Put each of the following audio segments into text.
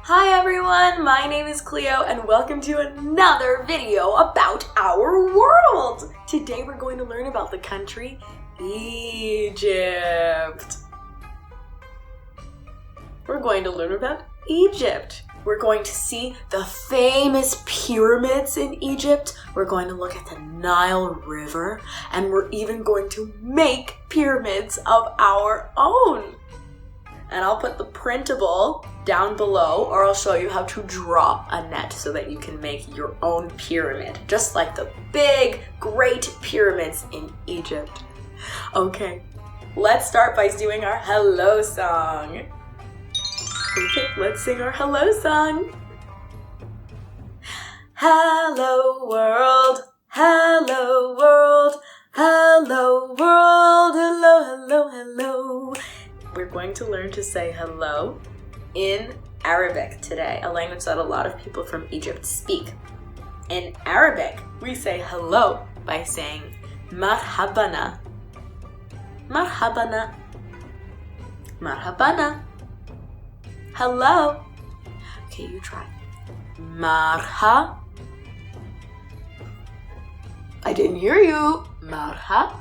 Hi everyone, my name is Cleo and welcome to another video about our world. Today we're going to learn about the country Egypt. We're going to learn about Egypt. We're going to see the famous pyramids in Egypt. We're going to look at the Nile River, and we're even going to make pyramids of our own. And I'll put the printable down below, or I'll show you how to draw a net so that you can make your own pyramid, just like the big, great pyramids in Egypt. Okay, let's start by doing our hello song. Okay, let's sing our hello song. Hello world, hello world, hello world, hello, hello, hello. We're going to learn to say hello in Arabic today, a language that a lot of people from Egypt speak. In Arabic, we say hello by saying marhabana. Marhabana. Marhabana. Hello. Okay, you try. Marha. I didn't hear you. Marhabana.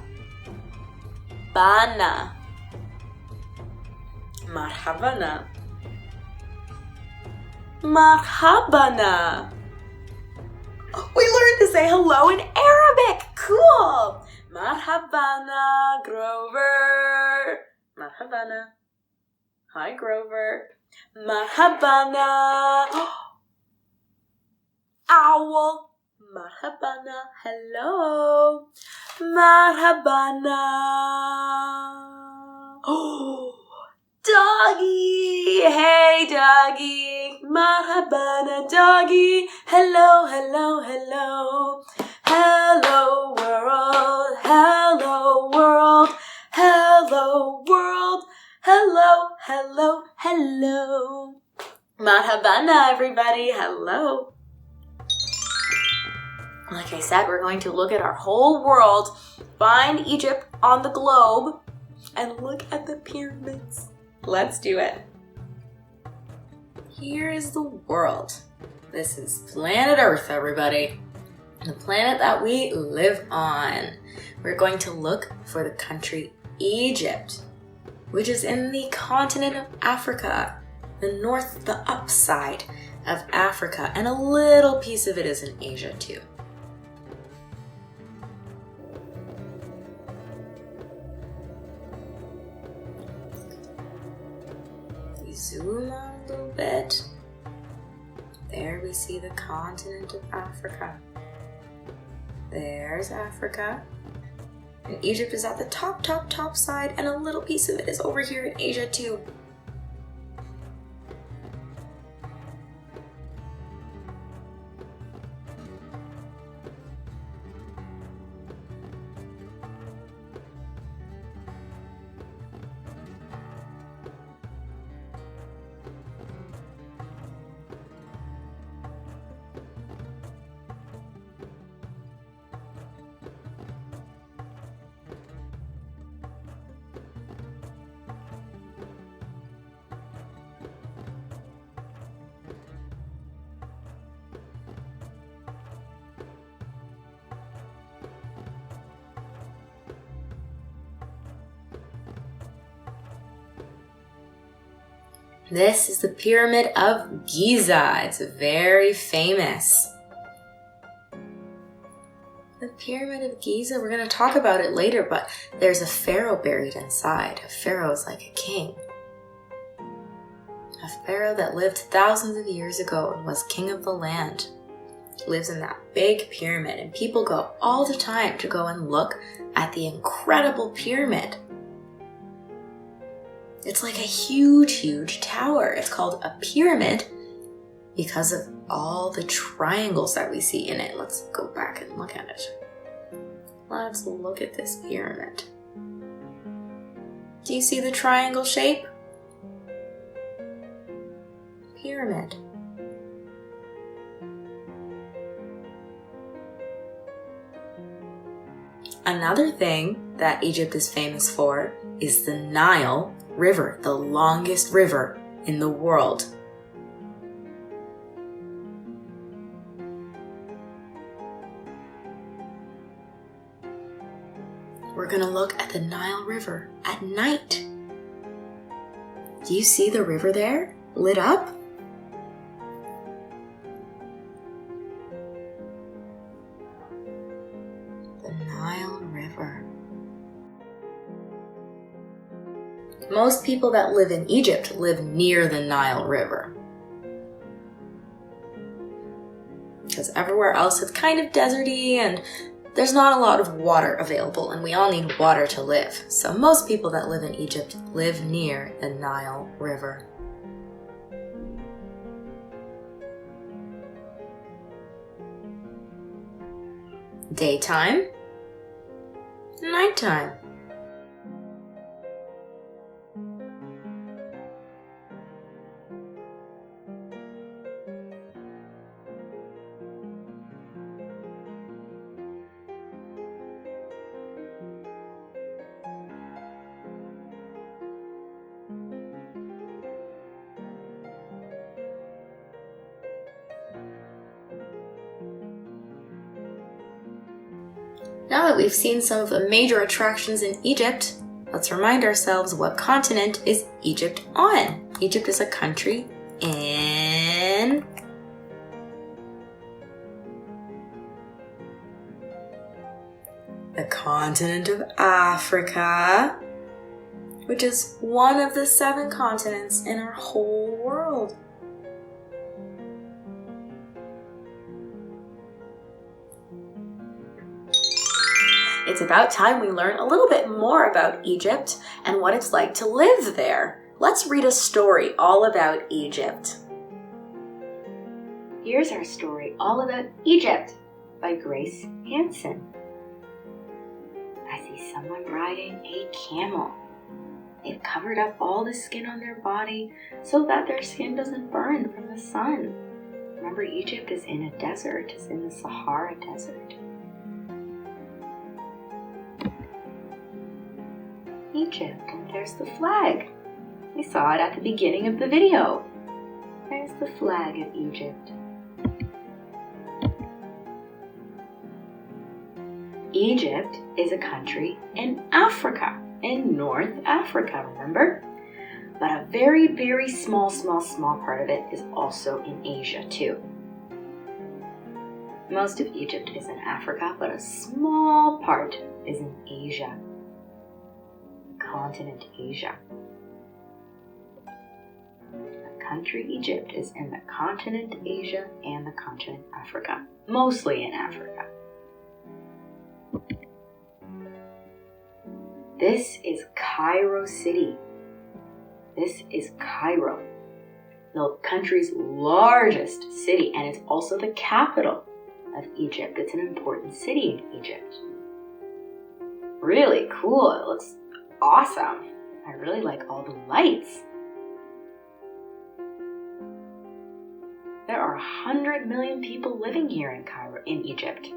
Marhabana. Marhabana. We learned to say hello in Arabic. Cool. Marhabana, Grover. Marhabana. Hi, Grover. Marhabana. Owl. Marhabana. Hello. Marhabana. Oh. Doggy! Hey, doggy! Marhabana, doggy! Hello, hello, hello! Hello, world! Hello, world! Hello, world! Hello, hello, hello! Marhabana, everybody! Hello! Like I said, we're going to look at our whole world, find Egypt on the globe, and look at the pyramids. Let's do it. Here is the world. This is planet Earth, everybody. The planet that we live on. We're going to look for the country Egypt, which is in the continent of Africa, the upside of Africa, and a little piece of it is in Asia too. Zoom out a little bit. There we see the continent of Africa. There's Africa. And Egypt is at the top side, and a little piece of it is over here in Asia too. This is the Pyramid of Giza. It's very famous. The Pyramid of Giza, we're going to talk about it later, but there's a pharaoh buried inside. A pharaoh is like a king. A pharaoh that lived thousands of years ago and was king of the land. Lives in that big pyramid, and people go all the time to go and look at the incredible pyramid. It's like a huge tower. It's called a pyramid because of all the triangles that we see in it. Let's go back and look at it. Let's look at this pyramid. Do you see the triangle shape? Pyramid. Another thing that Egypt is famous for is the Nile River, the longest river in the world. we're going to look at the Nile River at night. Do you see the river there, lit up? The Nile River. Most people that live in Egypt live near the Nile River. Because everywhere else it's kind of deserty and there's not a lot of water available, and we all need water to live. So most people that live in Egypt live near the Nile River. Daytime, nighttime. Now that we've seen some of the major attractions in Egypt, let's remind ourselves what continent is Egypt on. Egypt is a country in the continent of Africa, which is one of the 7 continents in our whole world. It's about time we learn a little bit more about Egypt and what it's like to live there. Let's read a story all about Egypt. Here's our story all about Egypt by Grace Hansen. I see someone riding a camel. They've covered up all the skin on their body so that their skin doesn't burn from the sun. Remember, Egypt is in a desert. It's in the Sahara Desert. Egypt, and there's the flag. We saw it at the beginning of the video. There's the flag of Egypt. Egypt is a country in Africa, in North Africa, remember? But a very, very small part of it is also in Asia too. Most of Egypt is in Africa, but a small part is in Asia. Continent Asia. The country Egypt is in the continent Asia and the continent Africa, mostly in Africa. This is Cairo City. This is Cairo, the country's largest city, and it's also the capital of Egypt. It's an important city in Egypt. Really cool. It looks awesome. I really like all the lights. There are 100 million people living here in Cairo, in Egypt.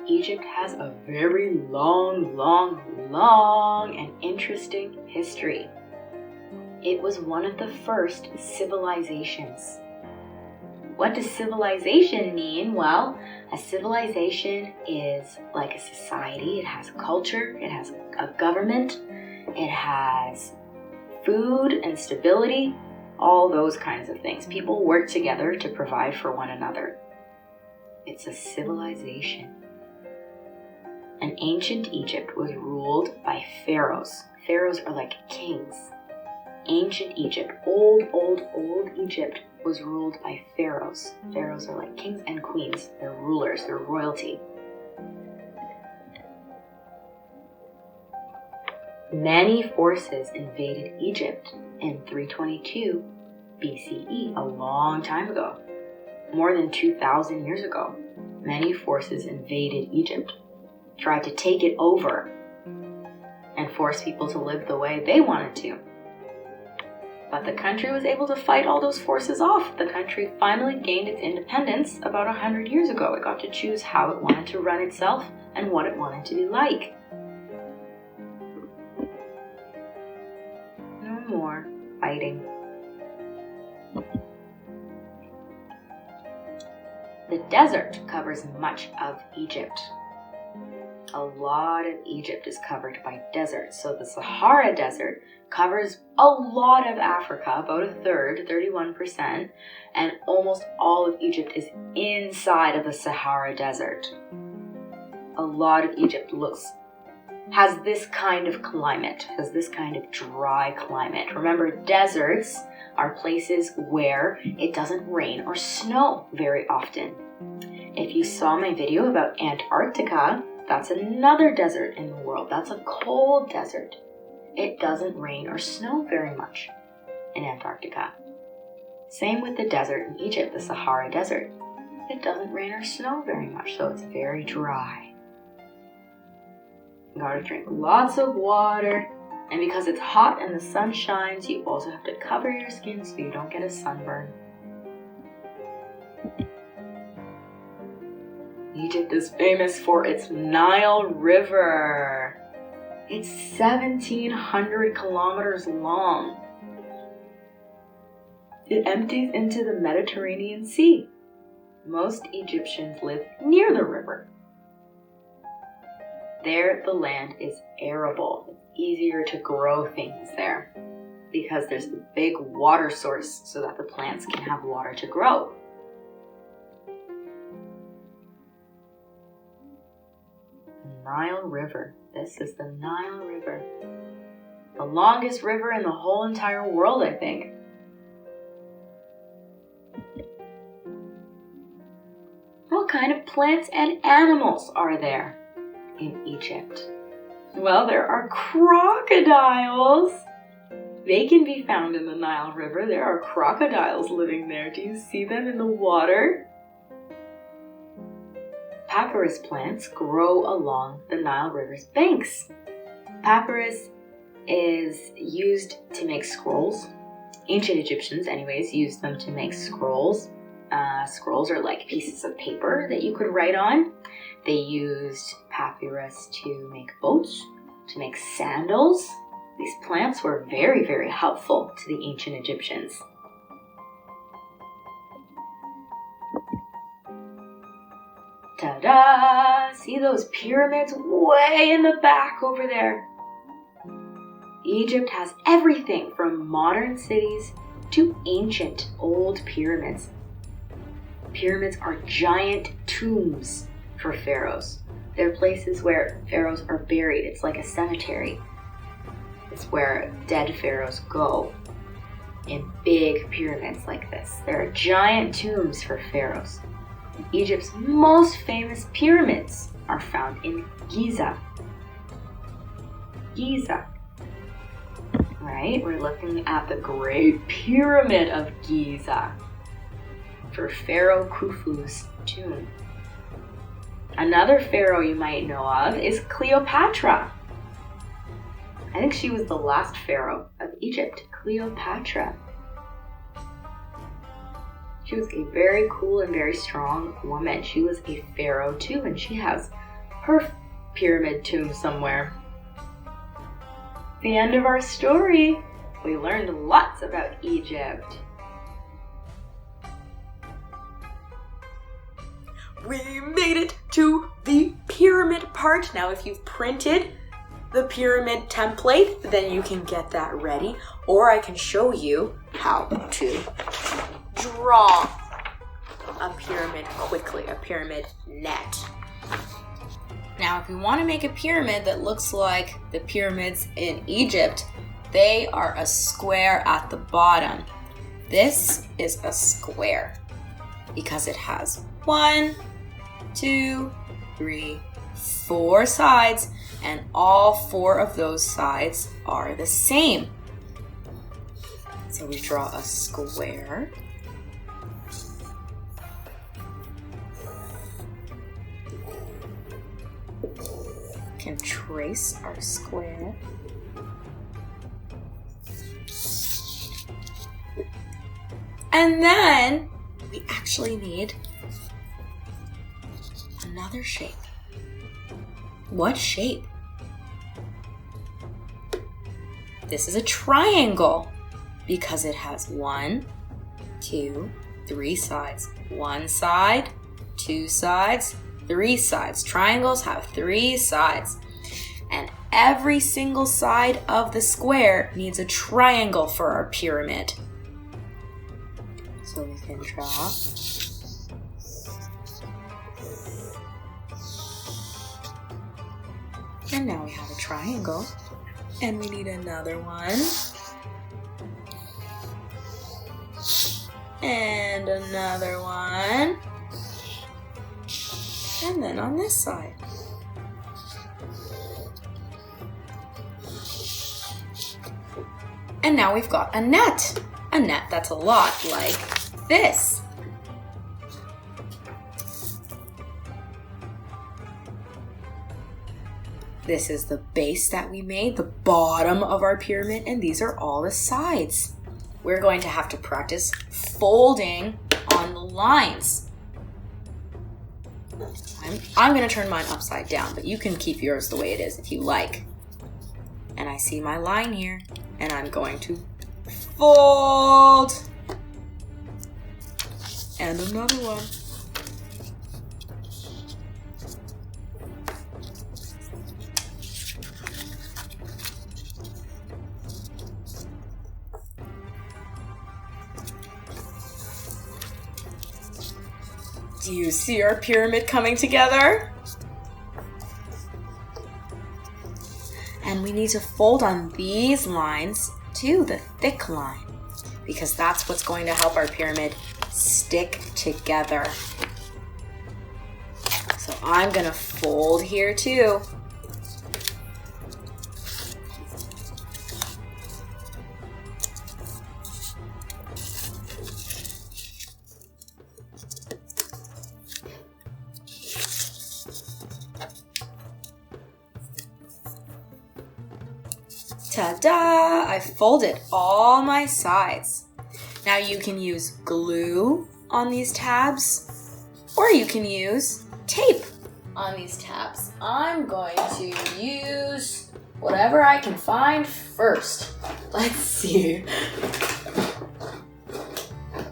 Egypt has a very long and interesting history. It was one of the first civilizations. What does civilization mean? Well, a civilization is like a society. It has a culture, it has a government, it has food and stability, all those kinds of things. People work together to provide for one another. It's a civilization. And ancient Egypt was ruled by pharaohs. Pharaohs are like kings. Ancient Egypt, old Egypt was ruled by pharaohs. Pharaohs are like kings and queens. They're rulers, they're royalty. Many forces invaded Egypt in 322 BCE, a long time ago. More than 2,000 years ago, many forces invaded Egypt, tried to take it over, and force people to live the way they wanted to. But the country was able to fight all those forces off. The country finally gained its independence about 100 years ago. It got to choose how it wanted to run itself and what it wanted to be like. No more fighting. The desert covers much of Egypt. A lot of Egypt is covered by desert. So the Sahara Desert covers a lot of Africa, about a third, 31%, and almost all of Egypt is inside of the Sahara Desert. A lot of Egypt has this kind of climate, has this kind of dry climate. Remember, deserts are places where it doesn't rain or snow very often. If you saw my video about Antarctica, that's another desert in the world. That's a cold desert. It doesn't rain or snow very much in Antarctica. Same with the desert in Egypt, the Sahara Desert. It doesn't rain or snow very much, so it's very dry. You gotta drink lots of water. And because it's hot and the sun shines, you also have to cover your skin so you don't get a sunburn. Egypt is famous for its Nile River. It's 1,700 kilometers long. It empties into the Mediterranean Sea. Most Egyptians live near the river. There, the land is arable. It's easier to grow things there because there's a big water source so that the plants can have water to grow. Nile River. This is the Nile River. The longest river in the whole entire world, I think. What kind of plants and animals are there in Egypt? Well, there are crocodiles. They can be found in the Nile River. There are crocodiles living there. Do you see them in the water? Papyrus plants grow along the Nile River's banks. Papyrus is used to make scrolls. Ancient Egyptians, anyways, used them to make scrolls. Scrolls are like pieces of paper that you could write on. They used papyrus to make boats, to make sandals. These plants were very, very helpful to the ancient Egyptians. Ta-da! See those pyramids way in the back over there? Egypt has everything from modern cities to ancient old pyramids. Pyramids are giant tombs for pharaohs. They're places where pharaohs are buried. It's like a cemetery. It's where dead pharaohs go in big pyramids like this. There are giant tombs for pharaohs. Egypt's most famous pyramids are found in Giza. Giza. Right? We're looking at the Great Pyramid of Giza for Pharaoh Khufu's tomb. Another pharaoh you might know of is Cleopatra. I think she was the last pharaoh of Egypt, Cleopatra. She was a very cool and very strong woman. She was a pharaoh too, and she has her pyramid tomb somewhere. The end of our story. We learned lots about Egypt. We made it to the pyramid part. Now, if you've printed the pyramid template, then you can get that ready, or I can show you how to draw a pyramid quickly, a pyramid net. Now, if you want to make a pyramid that looks like the pyramids in Egypt, they are a square at the bottom. This is a square because it has 1, 2, 3, 4 sides, and all 4 of those sides are the same. So we draw a square. Can trace our square. And then we actually need another shape. What shape? This is a triangle because it has 1, 2, 3 sides. One side 2 sides, 3 sides. Triangles have 3 sides. And every single side of the square needs a triangle for our pyramid. So we can draw. And now we have a triangle. And we need another one. And another one. And then on this side. And now we've got a net. A net that's a lot like this. This is the base that we made, the bottom of our pyramid, and these are all the sides. We're going to have to practice folding on the lines. I'm going to turn mine upside down, but you can keep yours the way it is if you like. And I see my line here, and I'm going to fold. And another one. Do you see our pyramid coming together? And we need to fold on these lines to the thick line because that's what's going to help our pyramid stick together. So I'm going to fold here too. Ta-da! I folded all my sides. Now you can use glue on these tabs, or you can use tape on these tabs. I'm going to use whatever I can find first. Let's see.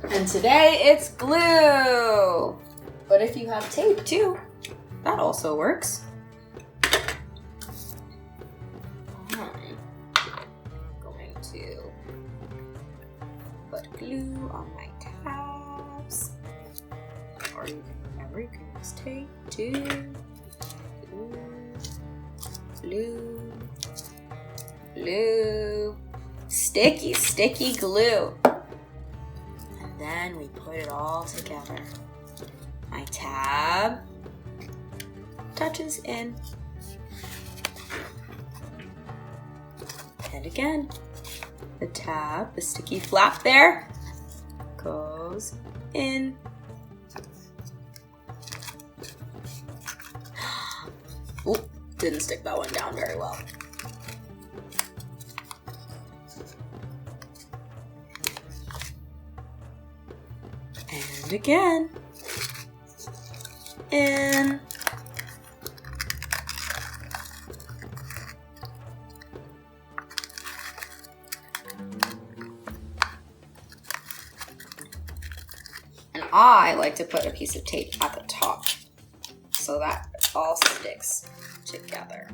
And today it's glue. But if you have tape too, that also works. Glue on my tabs, or you can remember you can use tape too. Glue, glue, sticky glue, and then we put it all together. My tab touches in, and again. The tab, the sticky flap there, goes in. Oop, didn't stick that one down very well. And again, in. I like to put a piece of tape at the top so that it all sticks together.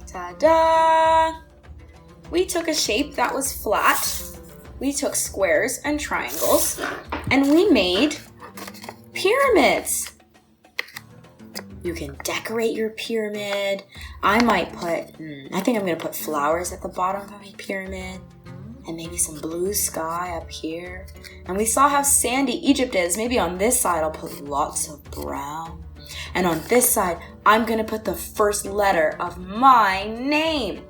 Ta-da! We took a shape that was flat, we took squares and triangles, and we made pyramids. You can decorate your pyramid. I might put, I think I'm going to put flowers at the bottom of my pyramid and maybe some blue sky up here. And we saw how sandy Egypt is. Maybe on this side I'll put lots of brown. And on this side, I'm going to put the first letter of my name.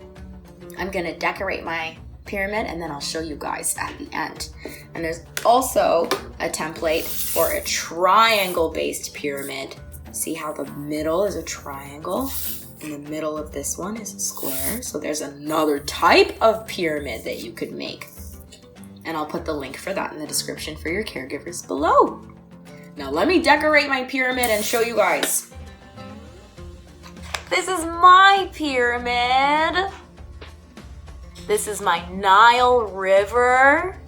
I'm going to decorate my pyramid and then I'll show you guys at the end. And there's also a template for a triangle-based pyramid. See how the middle is a triangle and the middle of this one is a square. So there's another type of pyramid that you could make. And I'll put the link for that in the description for your caregivers below. Now let me decorate my pyramid and show you guys. This is my pyramid. This is my Nile River,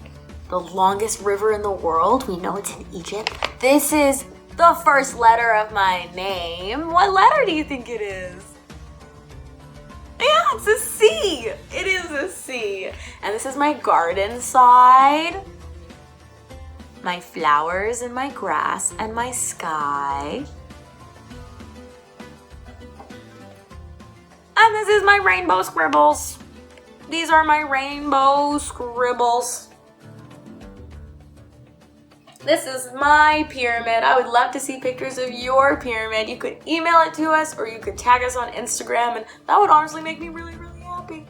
the longest river in the world. We know it's in Egypt. This is the first letter of my name. What letter do you think it is? Yeah, it's a C. It is a C. And this is my garden side. My flowers and my grass and my sky. And this is my rainbow scribbles. These are my rainbow scribbles. This is my pyramid. I would love to see pictures of your pyramid. You could email it to us or you could tag us on Instagram, and that would honestly make me really, really happy.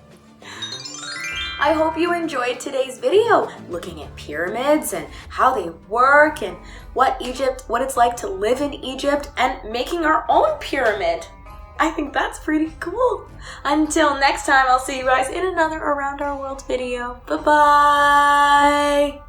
I hope you enjoyed today's video, looking at pyramids and how they work and what it's like to live in Egypt and making our own pyramid. I think that's pretty cool. Until next time, I'll see you guys in another Around Our World video. Bye-bye.